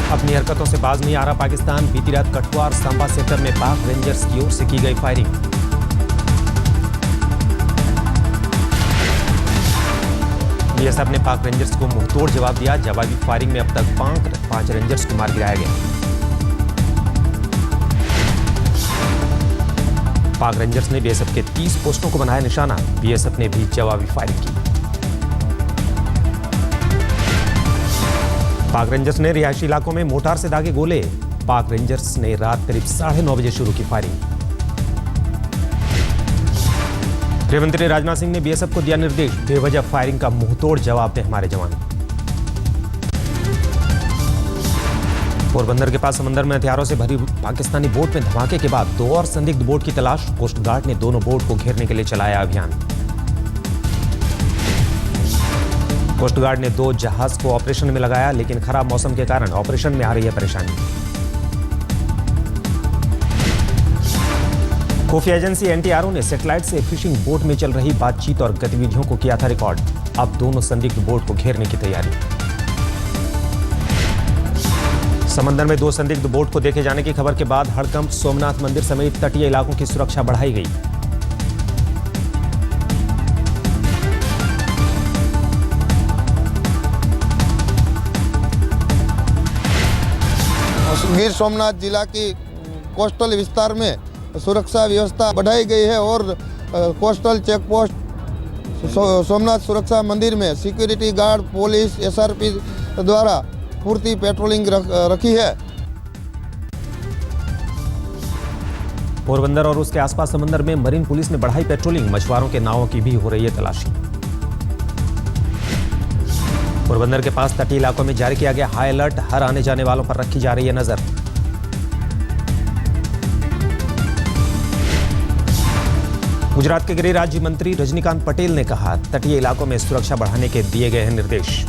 अपनी हरकतों से बाज नहीं आ रहा पाकिस्तान। बीती रात कठुआ और सांबा सेक्टर में पाक रेंजर्स की ओर से की गई फायरिंग। बीएसएफ ने पाक रेंजर्स को मुंहतोड़ जवाब दिया। जवाबी फायरिंग में अब तक 5 रेंजर्स को मार गिराया गया। पाक रेंजर्स ने बीएसएफ के 30 पोस्टों को बनाया निशाना। बीएसएफ ने भी जवाबी फायरिंग की। पाक रेंजर्स ने रिहायशी इलाकों में मोर्टार से दागे गोले। पाक रेंजर्स ने रात करीब 9:30 बजे शुरू की फायरिंग। गृहमंत्री राजनाथ सिंह ने बीएसएफ को दिया निर्देश, बेवजह फायरिंग का मुंहतोड़ जवाब दें हमारे जवान। पोरबंदर के पास समंदर में हथियारों से भरी पाकिस्तानी बोट में धमाके के बाद 2 और संदिग्ध बोट की तलाश। कोस्ट गार्ड ने दोनों बोट को घेरने के लिए चलाया अभियान। कोस्ट गार्ड ने 2 जहाज को ऑपरेशन में लगाया, लेकिन खराब मौसम के कारण ऑपरेशन में आ रही है परेशानी। खुफिया एजेंसी एनटीआरओ ने सैटेलाइट से फिशिंग बोट में चल रही बातचीत और गतिविधियों को किया था रिकॉर्ड। अब दोनों संदिग्ध बोट को घेरने की तैयारी। समंदर में 2 संदिग्ध बोट को देखे जाने की खबर के बाद हड़कंप। सोमनाथ मंदिर समेत तटीय इलाकों की सुरक्षा बढ़ाई गई। गिर सोमनाथ जिला की कोस्टल विस्तार में सुरक्षा व्यवस्था बढ़ाई गई है और कोस्टल चेक पोस्ट सोमनाथ सुरक्षा मंदिर में सिक्योरिटी गार्ड, पुलिस, एसआरपी द्वारा पूर्ति पेट्रोलिंग रखी है। पोरबंदर और उसके आसपास समंदर में मरीन पुलिस ने बढ़ाई पेट्रोलिंग। मछुआरों के नावों की भी हो रही है तलाशी। पोरबंदर के पास तटीय इलाकों में जारी किया गया हाई अलर्ट। हर आने जाने वालों पर रखी जा रही है नजर। गुजरात के गृह राज्य मंत्री रजनीकांत पटेल ने कहा, तटीय इलाकों में सुरक्षा बढ़ाने के दिए गए हैं निर्देश।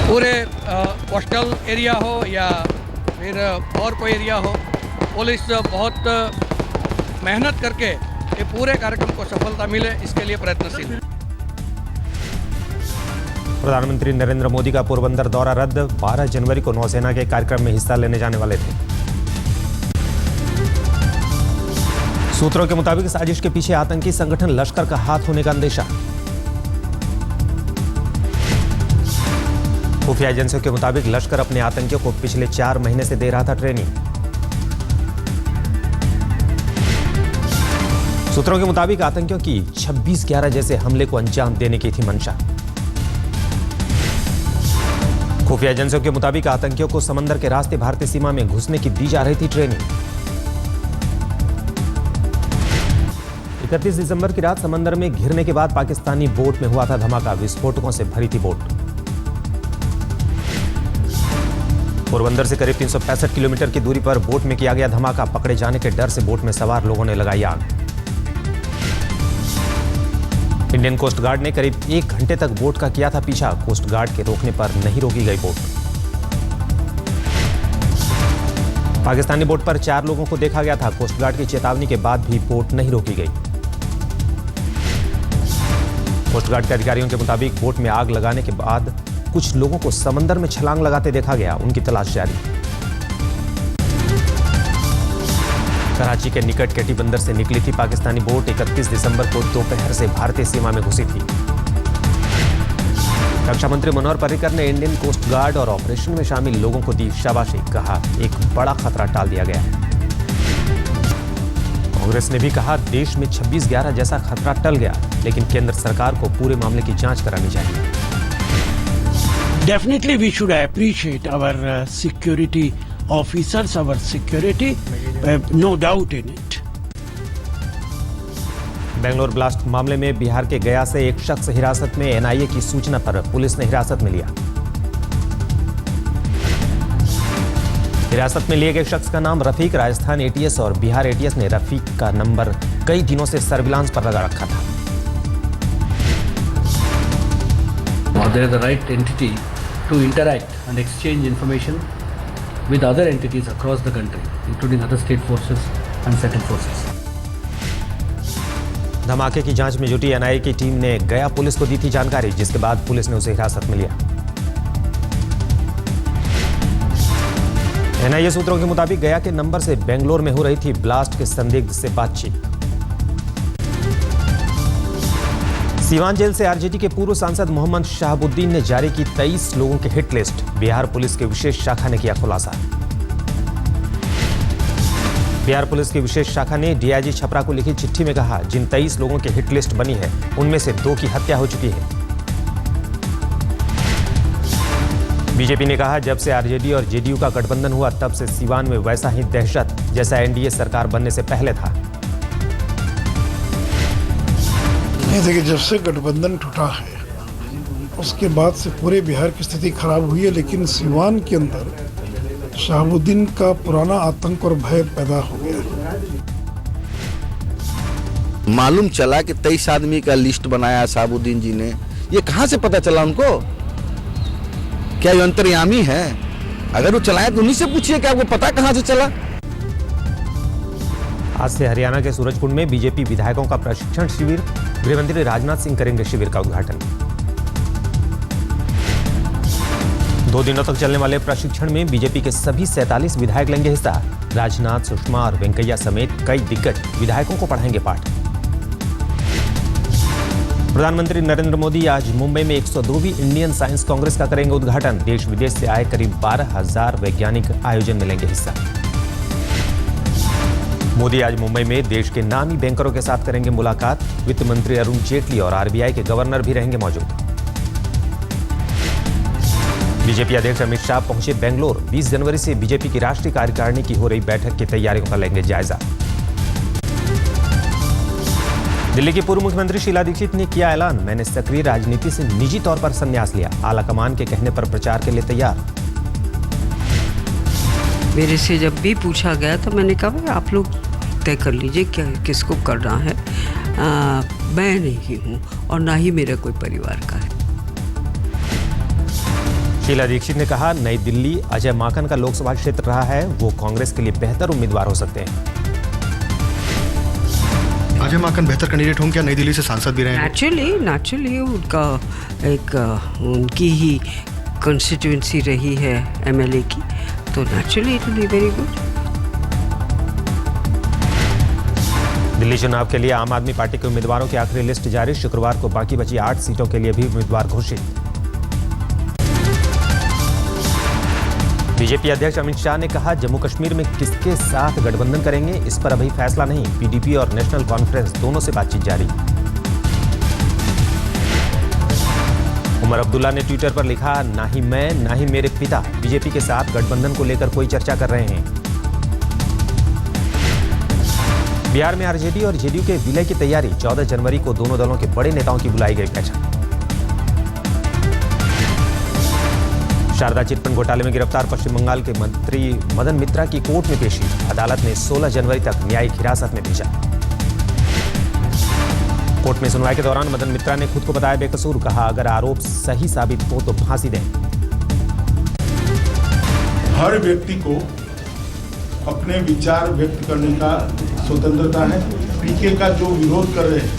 पूरे कोस्टल एरिया हो या फिर और कोई एरिया हो, पुलिस बहुत मेहनत करके ये पूरे कार्यक्रम को सफलता मिले, इसके लिए प्रयत्नशील है। प्रधानमंत्री नरेंद्र मोदी का पोरबंदर दौरा रद्द। 12 जनवरी को नौसेना के कार्यक्रम में हिस्सा लेने जाने वाले थे। सूत्रों के मुताबिक साजिश के पीछे आतंकी संगठन लश्कर का हाथ होने का अंदेशा। खुफिया एजेंसियों के मुताबिक लश्कर अपने आतंकियों को पिछले 4 महीने से दे रहा था ट्रेनिंग। सूत्रों के मुताबिक आतंकियों की 26/11 जैसे हमले को अंजाम देने की थी मंशा। खुफिया एजेंसियों के मुताबिक आतंकियों को समंदर के रास्ते भारतीय सीमा में घुसने की दी जा रही थी ट्रेनिंग। 31 दिसंबर की रात समंदर में घिरने के बाद पाकिस्तानी बोट में हुआ था धमाका। विस्फोटकों से भरी थी बोट। पोरबंदर से करीब 365 किलोमीटर की दूरी पर बोट में किया गया धमाका। पकड़े जाने के डर से बोट में सवार लोगों ने लगाई आग। इंडियन कोस्ट गार्ड ने करीब 1 घंटे तक बोट का किया था पीछा। कोस्ट गार्ड के रोकने पर नहीं रोकी गई बोट। पाकिस्तानी बोट पर 4 लोगों को देखा गया था। कोस्ट गार्ड की चेतावनी के बाद भी बोट नहीं रोकी गई। कोस्ट गार्ड के अधिकारियों के मुताबिक बोट में आग लगाने के बाद कुछ लोगों को समंदर में छलांग लगाते देखा गया। उनकी तलाश जारी। कराची के निकट केटी बंदर से निकली थी पाकिस्तानी बोट। 31 दिसंबर को दोपहर से भारतीय सीमा में घुसी थी। रक्षा मंत्री मनोहर पर्रिकर ने इंडियन कोस्ट गार्ड और ऑपरेशन में शामिल लोगों को दी शाबाशी। कहा, एक बड़ा खतरा टाल दिया गया। कांग्रेस ने भी कहा, देश में 26/11 जैसा खतरा टल गया, लेकिन केंद्र सरकार को पूरे मामले की जांच करानी चाहिए। Definitely we should appreciate our security officers, our security, no doubt in it. Bangalore blast मामले में बिहार के गया से एक शख्स हिरासत में। एनआईए की सूचना पर पुलिस ने हिरासत में लिया। हिरासत में लिए गए शख्स का नाम रफीक। राजस्थान एटीएस और बिहार एटीएस ने रफीक का नंबर कई दिनों से सर्विलांस पर लगा रखा था। They are the right entity to interact and exchange information with other entities across the country, including other state forces and central forces. धमाके की जांच में जुटी एनआईए की टीम ने गया पुलिस को दी थी जानकारी, जिसके बाद पुलिस ने उसे हिरासत में लिया। एनआईए सूत्रों के मुताबिक गया के नंबर से बेंगलोर में हो रही थी ब्लास्ट के संदिग्ध से बातचीत। सीवान जेल से आरजेडी के पूर्व सांसद मोहम्मद शहाबुद्दीन ने जारी की 23 लोगों की हिट लिस्ट। बिहार पुलिस की विशेष शाखा ने किया खुलासा। बिहार पुलिस की विशेष शाखा ने डीआईजी छपरा को लिखी चिट्ठी में कहा, जिन 23 लोगों की हिट लिस्ट बनी है उनमें से 2 की हत्या हो चुकी है। बीजेपी ने कहा, जब से आरजेडी और जेडीयू का गठबंधन हुआ तब से सीवान में वैसा ही दहशत जैसा एनडीए सरकार बनने से पहले था। देखिए, जब से गठबंधन टूटा है उसके बाद से पूरे बिहार की स्थिति खराब हुई है, लेकिन सीवान के अंदर शहाबुद्दीन का पुराना आतंक और भय पैदा हो गया। मालूम चला कि 23 आदमी का लिस्ट बनाया शहाबुद्दीन जी ने। ये कहां से पता चला उनको? क्या ये अंतर्यामी है? अगर वो चलाए तो उन्हीं से पूछिए कि आपको पता कहां से चला। आज से हरियाणा के सूरजकुंड में बीजेपी विधायकों का प्रशिक्षण शिविर। गृहमंत्री राजनाथ सिंह करेंगे शिविर का उद्घाटन। 2 दिनों तक चलने वाले प्रशिक्षण में बीजेपी के सभी 47 विधायक लेंगे हिस्सा। राजनाथ, सुषमा और वेंकैया समेत कई दिग्गज विधायकों को पढ़ाएंगे पाठ। प्रधानमंत्री नरेंद्र मोदी आज मुंबई में 102वीं इंडियन साइंस कांग्रेस का करेंगे उद्घाटन। देश विदेश से आए करीब 12,000 वैज्ञानिक आयोजन में लेंगे हिस्सा। मोदी आज मुंबई में देश के नामी बैंकरों के साथ करेंगे मुलाकात। वित्त मंत्री अरुण जेटली और आरबीआई के गवर्नर भी रहेंगे मौजूद। बीजेपी अध्यक्ष अमित शाह पहुंचे बेंगलोर। 20 जनवरी से बीजेपी की राष्ट्रीय कार्यकारिणी की हो रही बैठक की तैयारियों का लेंगे जायजा। दिल्ली की पूर्व मुख्यमंत्री शीला दीक्षित ने किया ऐलान, मैंने सक्रिय राजनीति से निजी तौर पर संन्यास लिया। आलाकमान के कहने पर प्रचार के लिए तैयार। मेरे से जब भी पूछा गया तो मैंने कहा, आप लोग तय कर लीजिए क्या किसको करना है। मैं नहीं हूँ और ना ही मेरा कोई परिवार का है। शीला दीक्षित ने कहा, नई दिल्ली अजय माकन का लोकसभा क्षेत्र रहा है, वो कांग्रेस के लिए बेहतर उम्मीदवार हो सकते हैं। अजय माकन बेहतर कैंडिडेट होंगे क्या? नई दिल्ली से सांसद भी रहे हैं। नेचुरली उनका एक उनकी ही कंस्टिट्यूएंसी रही है एमएलए की, तो naturally it will be very good. Delhi चुनाव के लिए आम आदमी पार्टी के उम्मीदवारों की आखिरी लिस्ट जारी। शुक्रवार को बाकी बची 8 सीटों के लिए भी उम्मीदवार घोषित। बीजेपी अध्यक्ष अमित शाह ने कहा, जम्मू कश्मीर में किसके साथ गठबंधन करेंगे इस पर अभी फैसला नहीं। पीडीपी और नेशनल कॉन्फ्रेंस दोनों से बातचीत जारी। उमर अब्दुल्ला ने ट्विटर पर लिखा, ना ही मैं ना ही मेरे पिता बीजेपी के साथ गठबंधन को लेकर कोई चर्चा कर रहे हैं। बिहार में आरजेडी और जेडीयू के विलय की तैयारी। 14 जनवरी को दोनों दलों के बड़े नेताओं की बुलाई गई बैठक। शारदा चिटफंड घोटाले में गिरफ्तार पश्चिम बंगाल के मंत्री मदन मित्रा की कोर्ट में पेशी। अदालत ने 16 जनवरी तक न्यायिक हिरासत में भेजा। कोर्ट में सुनवाई के दौरान मदन मित्रा ने खुद को बताया बेकसूर। कहा, अगर आरोप सही साबित हो तो फांसी दें। हर व्यक्ति को अपने विचार व्यक्त करने का स्वतंत्रता है। पीके का जो विरोध कर रहे हैं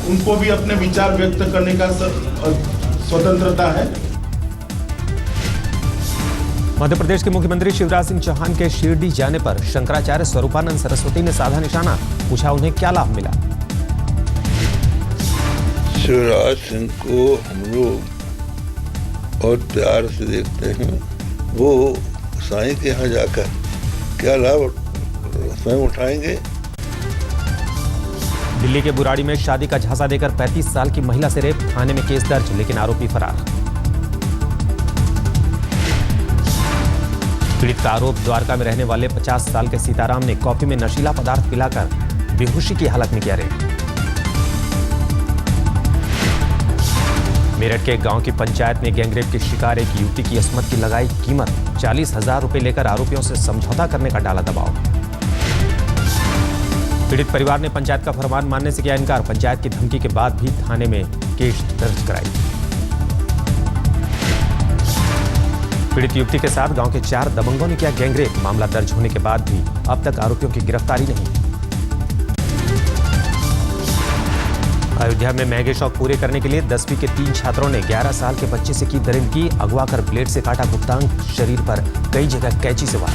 उनको भी अपने विचार व्यक्त करने का स्वतंत्रता है। मध्य प्रदेश के मुख्यमंत्री शिवराज सिंह चौहान के शिरडी जाने पर शंकराचार्य स्वरूपानंद सरस्वती ने साधा निशाना। पूछा, उन्हें क्या लाभ मिला। शिवराज सिंह को हम लोग बहुत प्यार से देखते हैं। वो साईं के यहाँ जाकर क्या लाभ स्वयं उठाएंगे। दिल्ली के बुराड़ी में शादी का झांसा देकर 35 साल की महिला से रेप। थाने में केस दर्ज, लेकिन आरोपी फरार। पीड़ित का आरोप, द्वारका में रहने वाले 50 साल के सीताराम ने कॉफी में नशीला पदार्थ पिलाकर बेहोशी की हालत में किया रेप। मेरठ के एक गांव की पंचायत में गैंगरेप के शिकार एक युवती की अस्मत की लगाई कीमत। 40,000 रुपए लेकर आरोपियों से समझौता करने का डाला दबाव। पीड़ित परिवार ने पंचायत का फरमान मानने से किया इनकार। पंचायत की धमकी के बाद भी थाने में केस दर्ज कराई। पीड़ित युवती के साथ गांव के 4 दबंगों ने किया गैंगरेप। मामला दर्ज होने के बाद भी अब तक आरोपियों की गिरफ्तारी नहीं। अयोध्या में महंगे शौक पूरे करने के लिए 10वीं के 3 छात्रों ने 11 साल के बच्चे से की दरिंदगी, अगवा कर ब्लेड से काटा गुप्तांग, शरीर पर कई जगह कैंची से वार।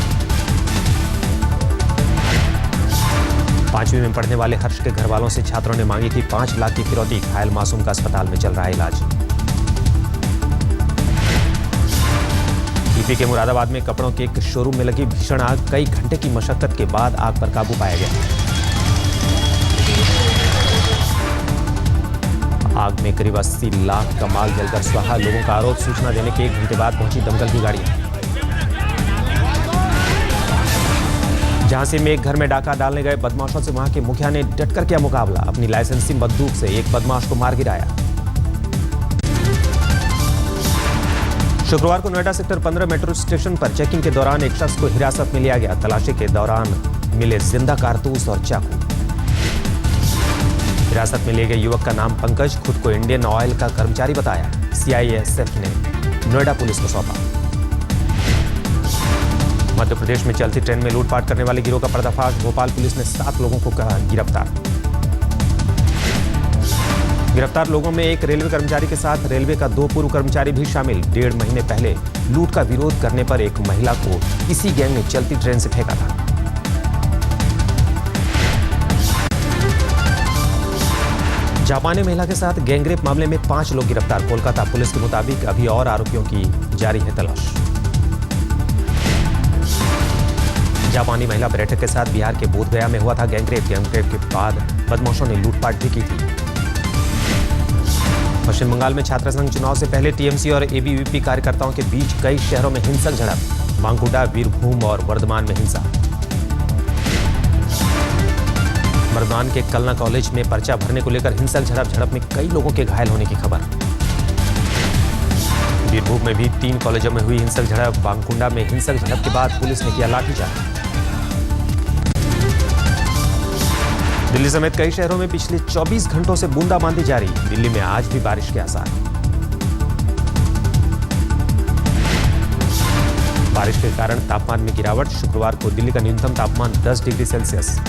5वीं में पढ़ने वाले हर्ष के घर वालों से छात्रों ने मांगी थी 5 लाख की फिरौती, घायल मासूम का अस्पताल में चल रहा है इलाज। यूपी के मुरादाबाद में कपड़ों के एक शोरूम में लगी भीषण आग, कई घंटे की मशक्कत के बाद आग पर काबू पाया गया। आग में करीब 80 लाख का माल जलकर स्वाहा। लोगों का आरोप, सूचना देने के 1 घंटे बाद पहुंची दमकल की गाड़ियां। झांसी में एक घर में डाका डालने गए बदमाशों से वहां के मुखिया ने डटकर किया मुकाबला, अपनी लाइसेंसी बंदूक से एक बदमाश को मार गिराया। शुक्रवार को नोएडा सेक्टर 15 मेट्रो स्टेशन पर चेकिंग के दौरान एक शख्स को हिरासत में लिया गया। तलाशी के दौरान मिले जिंदा कारतूस और चाकू। हिरासत में लिए गए युवक का नाम पंकज, खुद को इंडियन ऑयल का कर्मचारी बताया। सीआईएसएफ ने नोएडा पुलिस को सौंपा। मध्य प्रदेश में चलती ट्रेन में लूटपाट करने वाले गिरोह का पर्दाफाश, भोपाल पुलिस ने 7 लोगों को कहा गिरफ्तार। गिरफ्तार लोगों में एक रेलवे कर्मचारी के साथ रेलवे का 2 पूर्व कर्मचारी भी शामिल। 1.5 महीने पहले लूट का विरोध करने पर एक महिला को इसी गैंग ने चलती ट्रेन से फेंका था। जापानी महिला के साथ गैंगरेप मामले में 5 लोग गिरफ्तार। कोलकाता पुलिस के मुताबिक अभी और आरोपियों की जारी है तलाश। जापानी महिला पर्यटक के साथ बिहार के बोधगया में हुआ था गैंगरेप। गैंगरेप के बाद बदमाशों ने लूटपाट भी की थी। पश्चिम बंगाल में छात्र संघ चुनाव से पहले टीएमसी और एबीवीपी कार्यकर्ताओं के बीच कई शहरों में हिंसक झड़प। बांकुड़ा, बीरभूम और वर्धमान में हिंसा। वर्धमान के कलना कॉलेज में पर्चा भरने को लेकर हिंसक झड़प में कई लोगों के घायल होने की खबर। बीरभूम में भी 3 कॉलेजों में हुई हिंसक झड़प। बांकुड़ा में हिंसक झड़प के बाद पुलिस ने किया लाठीचार्ज। दिल्ली समेत कई शहरों में पिछले 24 घंटों से बूंदाबांदी जारी। दिल्ली में आज भी बारिश के आसार। बारिश के कारण तापमान में गिरावट। शुक्रवार को दिल्ली का न्यूनतम तापमान 10 डिग्री सेल्सियस।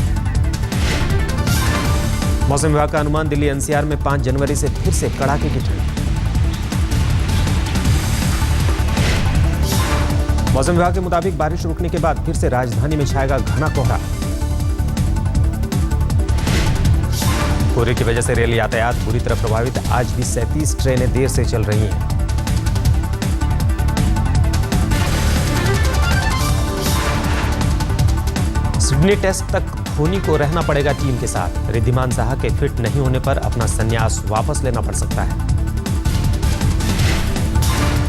मौसम विभाग का अनुमान, दिल्ली एनसीआर में 5 जनवरी से फिर से कड़ाके की ठंड। मौसम विभाग के मुताबिक बारिश रुकने के बाद फिर से राजधानी में छाएगा घना कोहरा। कोहरे की वजह से रेल यातायात बुरी तरह प्रभावित। आज भी 37 ट्रेनें देर से चल रही हैं। सिडनी टेस्ट तक धोनी को रहना पड़ेगा टीम के साथ। रिद्धिमान साहा के फिट नहीं होने पर अपना संन्यास वापस लेना पड़ सकता है।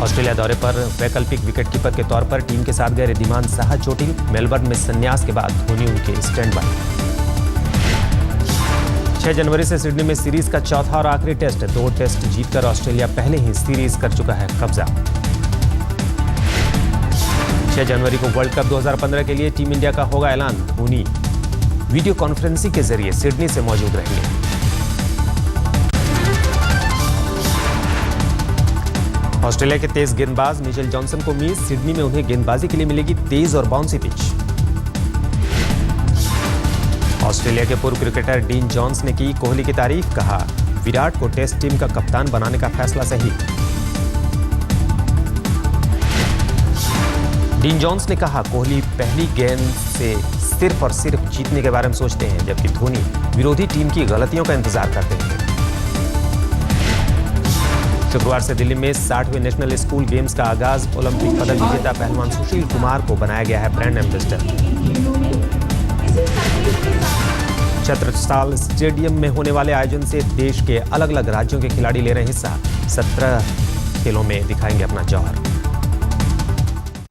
ऑस्ट्रेलिया दौरे पर वैकल्पिक विकेटकीपर के तौर पर टीम के साथ गए रिद्धिमान साहा चोटिल। मेलबर्न में संन्यास के बाद धोनी उनके स्टैंड बाय। 6 जनवरी से सिडनी में सीरीज का चौथा और आखिरी टेस्ट। 2 टेस्ट जीतकर ऑस्ट्रेलिया पहले ही सीरीज कर चुका है कब्जा। 6 जनवरी को वर्ल्ड कप 2015 के लिए टीम इंडिया का होगा ऐलान। धोनी वीडियो कॉन्फ्रेंसिंग के जरिए सिडनी से मौजूद रहेंगे। ऑस्ट्रेलिया के तेज गेंदबाज मिचेल जॉनसन को उम्मीद, सिडनी में उन्हें गेंदबाजी के लिए मिलेगी तेज और बाउंसी पिच। ऑस्ट्रेलिया के पूर्व क्रिकेटर डीन जोन्स ने की कोहली की तारीफ, कहा विराट को टेस्ट टीम का कप्तान बनाने का फैसला सही। डीन जोन्स ने कहा कोहली पहली गेंद से सिर्फ और सिर्फ जीतने के बारे में सोचते हैं, जबकि धोनी विरोधी टीम की गलतियों का इंतजार करते हैं। शुक्रवार से दिल्ली में 60वें नेशनल स्कूल गेम्स का आगाज। ओलंपिक पदक विजेता पहलवान सुशील कुमार को बनाया गया है ब्रांड एम्बेसडर। छत्रसाल स्टेडियम में होने वाले आयोजन से देश के अलग अलग राज्यों के खिलाड़ी ले रहे हिस्सा। 17 खेलों में दिखाएंगे अपना जौहर।